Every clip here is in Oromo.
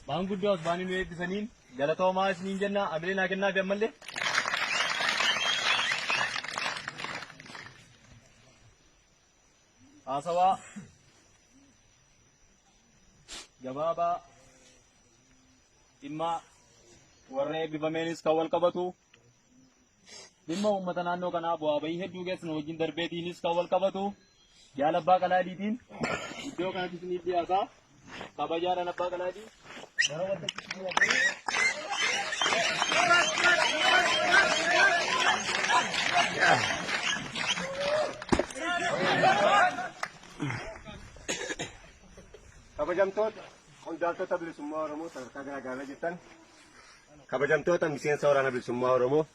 Maanguddoo asbaanii nu eebbisaniin galatoomaa isiniin jenna amilee naa kennaa fi ammallee. Haasawaa gabaabaa dhimma warra eebbifameenis kan wal qabatu dhimma uummata naannoo kanaa bu'aa bahii hedduu geessinu wajjin darbeetiinis kan wal qabatu Jaal Abbaa Qalaadiitiin iddoo kanatti isiniif dhiyaataa kabajaadhaan Abbaa Qalaadii gara waltajjiitti dhiyaatanii. Kabajamtoota qondaaltota bilisummaa Oromoo sadarkaa garaagaraa jirtan, kabajamtoota miseensa waraana bilisummaa Oromoo,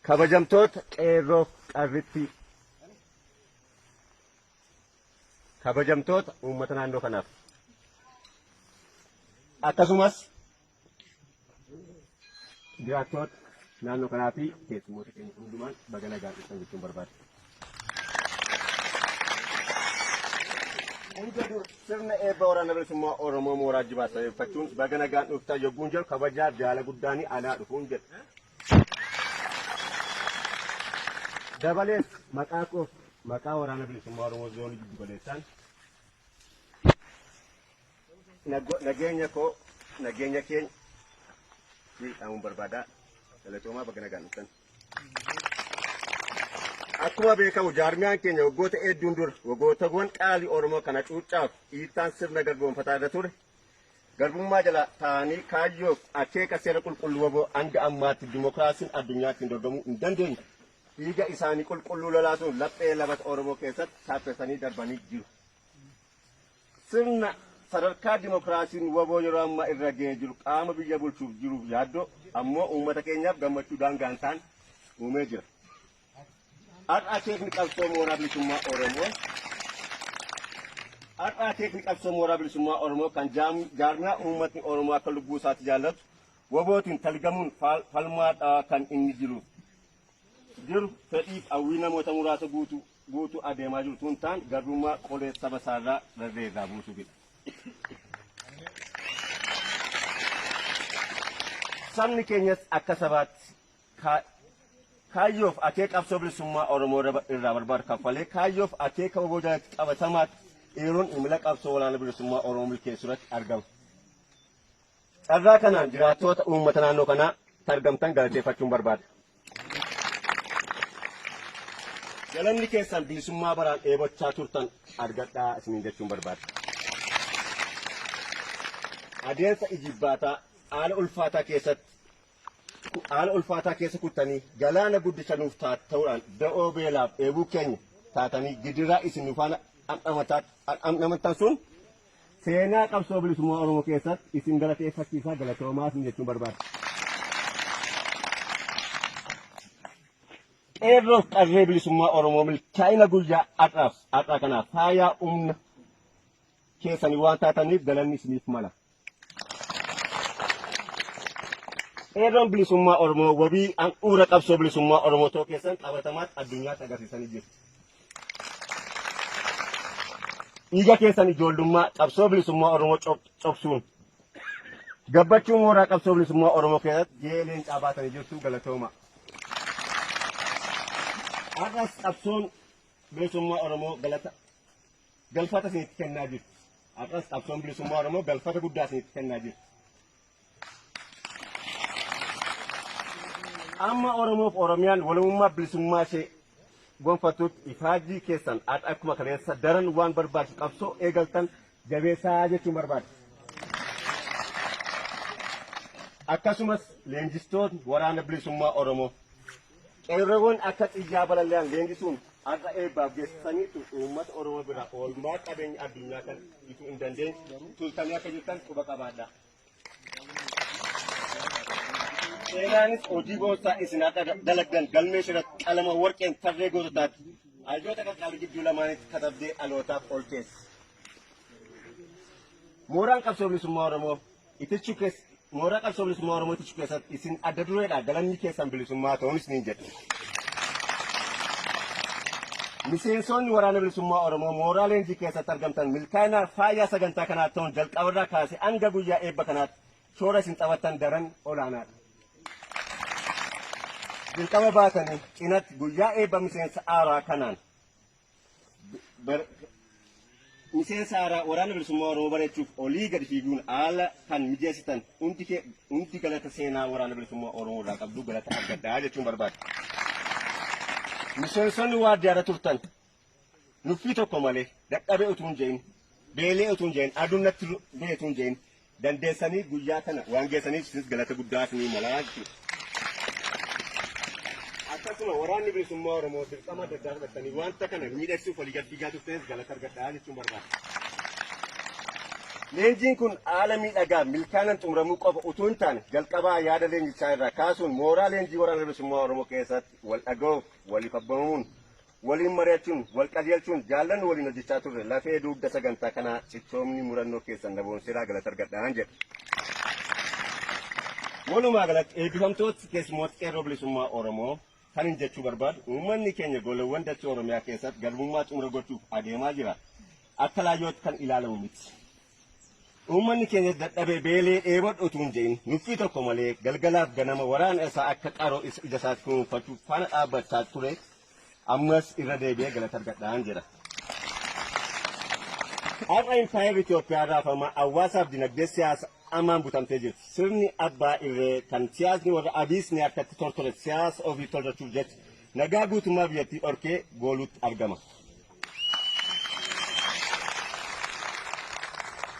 kabajamtoota qeerroo qarritti, kabajamtoota uummata naannoo kanaaf, akkasumas jiraattoota naannoo kanaa fi keessummoota keenya hundumaan baga nagaan dhuftan jechuun barbaada. Sirna eebba waraana bilisummaa Oromoo mooraa Jibaa sababeeffachuun baga nagaan dhuftan yogguun jedhu kabajaa jaala guddaanii alaa dhufuun jedha. Dabalees maqaa waraana bilisummaa Oromoo zoonii giddu-galeessaan nageenya keenya miidhamuun barbaada. Galatoomaa baga nagaan dhuftan. Akkuma beekamu jaarmiyaan keenya waggoota hedduun dura waggootawwan qaalii Oromoo kana cuuccaaf dhiittaan sirna garboonfataa irra ture. Garbummaa jala ta'anii kaayyoof akeeka seera qulqulluu WBO hanga ammaatti dimokiraasiin addunyaatti hin dorgomuu hin dandeenye. Dhiiga isaanii qulqulluu lolaasuun laphee lammata Oromoo keessatti saaffisanii darbanii jiru. Sirna sadarkaa dimokiraasiin WBO yeroo ammaa irra ga'ee jiru qaama biyya bulchuuf jiruuf yaaddoo ammoo uummata keenyaaf gammachuu daangaan ta'an uumee jira. Har'a akeekni qabsoo mooraa bilisummaa Oromoo kan jaarmiyaa uummatni Oromoo akka lubbuu isaatti jaallatu WBOtiin talgamuun falmaadhaa kan inni jiru fedhiif hawwii namoota muraasa guutuu adeemaa jiru tun ta'an garbummaa qolee saba isaarraa rarreerraa buusuufidha. Sabni keenyas akka sabaatti kaayyoof akeeka qabsoo bilisummaa Oromoo irraa barbaadu kaffalee kaayyoof akeeka WBO jalatti qabatamaatti dhiiroon imala qabsoo waraana bilisummaa Oromoo milkeessuu irratti argama. Carraa kanaan jiraattoota uummata naannoo kanaa argamtan galateeffachuun barbaada. Galanni keessan bilisummaa baraan dheebochaa turtan argadhaa isiniin jechuun barbaada. Adeemsa ijibbaataa haala ulfaataa keessa kuttanii galaana guddicha nuuf ta'uudhaan da'oo beelaaf dheebuu keenya taatanii gidiraa isin nuufaan dhamdhamattan sun seenaa qabsoo bilisummaa Oromoo keessatti isin galateeffachiisaa galatoomaa isin jechuun barbaada. Qeerroof qarree bilisummaa Oromoo milkaa'ina guyyaa har'aa kanaaf faayaa humna keessanii waan taataniif galanni isiniif mala. Qeerroon bilisummaa Oromoo wabii handhuura qabsoo bilisummaa Oromoo ta'uu keessan qabatamaatti addunyaatti agarsiisanii jiru. Dhiiga keessan ijoollummaa qabsoo bilisummaa Oromoo cobsuun gabbachuu mooraa qabsoo bilisummaa Oromoo keessatti gahee leencaa baatanii jirtu galatooma. Har'as qabsoon bilisummaa Oromoo galfata isinitti kennaa jirti. Har'as qabsoon bilisummaa Oromoo galfata guddaa isinitti kennaa jirti. Amma Oromoof Oromiyaan walummaa bilisummaa ishee gonfatutti ifaajii keessan akkuma kaleessa daran waan barbaachisu qabsoo eegaltan jabeessaa jechuun barbaada. Akkasumas leenjistoonni waraana bilisummaa Oromoo qeerroowwan akka xiyyaa balali'an leenjisuun har'a eebbaaf geessisaniitu uummata Oromoo biraa oolmaa qabeenya addunyaa kan bituu hin dandeenye tultanii akka jirtan quba qabaadha. Seenaanis hojii boonsaa isin akka dalagdan galmee irratti qalama warqeen tarree goototaatti hayyoota qaqqaalii gidduu lamaanitti katabdee dhalootaaf oolcheessa. Mooraan qabsoo bilisummaa Oromoo itichuu keessatti isin adda dureedha galanni keessan bilisummaa ta'uunis niin jedhe. Miseensonni waraana bilisummaa Oromoo mooraa leenjii keessatti argamtan milkaa'ina faayaa sagantaa kanaa ta'uun jalqabarraa kaasee hanga guyyaa eebba kanaatti shoora isin taphattan daran olaanaadha. Dirqama baatanii cinatti guyyaa eebba miseensa haaraa kanaan miseensa haaraa waraana bilisummaa Oromoo bareechuuf olii gadi fiiguun haala kan mijeessitan hundi galata seenaa waraana bilisummaa Oromoo irraa qabdu galata argadhaa jechuun barbaada. Miseensonni waardiyyaarra turtan nuffii tokko malee dadhabee utuu hin je'in beelee utuu hin je'in aduun natti bu'ee utuu hin je'in dandeessanii guyyaa kana waan geessaniif isinis galata guddaa isinii malaa jechuudha. Akkasuma waraanni bilisummaa Oromoo dirqama adda addaa fudhatanii wanta kana miidhagsuuf walii gad fiigaa turtanis galata argadhaa jechuun barbaada. Leenjiin kun haala miidhagaa milkaanaan xumuramuu qofa utuu hin taane jalqabaa yaada leenjichaa irraa kaasuun mooraa leenjii waraana bilisummaa Oromoo keessatti wal dhaga'uuf waliif abbamuun waliin mari'achuun wal qajeelchuun jaallanni waliin hojjechaa turre lafee dugda sagantaa kanaa cichoomni murannoo keessan daboonseeraa galata argadhaan jedha. Walumaa galatti eebbifamtoota keessummoota qeerroo bilisummaa Oromoo kan hin jechuu barbaadu uummanni keenya goleewwan dachee Oromiyaa keessatti garbummaa xumura gochuuf adeemaa jira. Akka laayyootti kan ilaalamu miti. Uummanni keenya dadhabee beelee dheebodhu utuu hin je'in nuffii tokko malee galgalaaf ganama waraana isaa akka qaroo ija isaatti kunuunfachuuf faana dhaabbachaa ture ammas irra deebi'ee galata argadhaan jedha. Har'a impaayerri Itoophiyaa raafamaa hawaasaaf dinagdee siyaasa ammaan butamtee jirti. Sirni abbaa irree kan siyaasni warra abiisni akkatti tortore siyaasa ofii tolfachuuf jecha nagaa guutummaa biyyattii dhorkee gooluutti argama.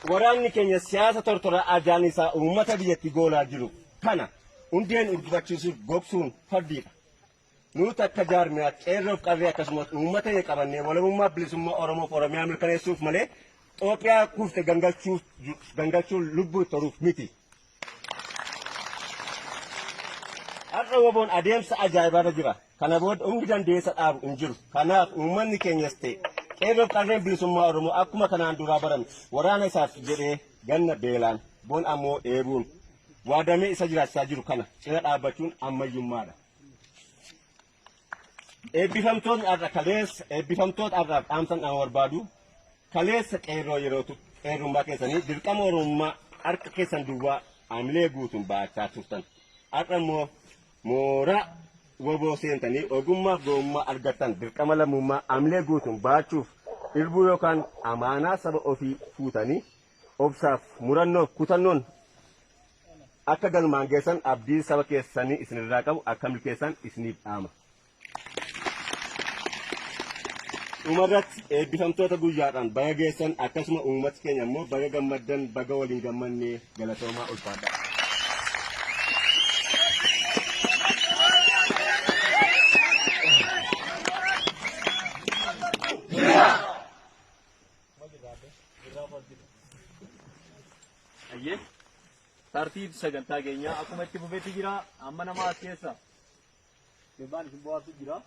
Waraanni keenya siyaasa tortora ajaan isaa uummata biyyattii goolaa jiru kana hundeen urgufachiisuuf gogsuun fardiidha. Nuti akka jaarmiyaa qeerroof qarree akkasumas uummata qabannee walabummaa bilisummaa Oromoof Oromiyaa mirkaneessuuf malee Itoophiyaa kuufte gangalchuun lubbuu toruuf miti. Har'a waboon adeemsa ajaa'ibaarra jira. Kana booda humni dandeessa dhaabu hin jiru. Kanaaf uummanni keenyas ta'e qeerroof qarreen bilisummaa Oromoo akkuma kanaan duraa baran waraana isaaf jedhee ganna beelaan boon ammoo dheebuun waadamee isa jiraachisaa jiru kana cina dhaabbachuun ammayyummaadha. Eebbifamtoota har'aaf dhaamsan dhaan barbaadu kaleessa qeerroo yerootu qeerrummaa keessanii dirqama Oromummaa harka keessan duwwaa amilee guutuun baachaa turtan. Har'a immoo mooraa woboo seentanii ogummaaf ga'ummaa argattan dirqama lammummaa amilee guutuun baachuuf irbuu yookaan amaanaa saba ofii fuutanii obsaaf murannoof kutannoon akka galmaan geessan abdii saba keessanii isinirraa qabu akka milkeessan isiniif dhaama. Dhumarratti eebbifamtoota guyyaadhaan baga geessan akkasuma uummati keenya immoo baga gammaddan baga waliin gammannee galatoomaa ulfaadha. Ayyee tartiib sagantaa keenyaa akkuma itti fufeetti jira amma nama as keessa deebaan isin bohaartu jira.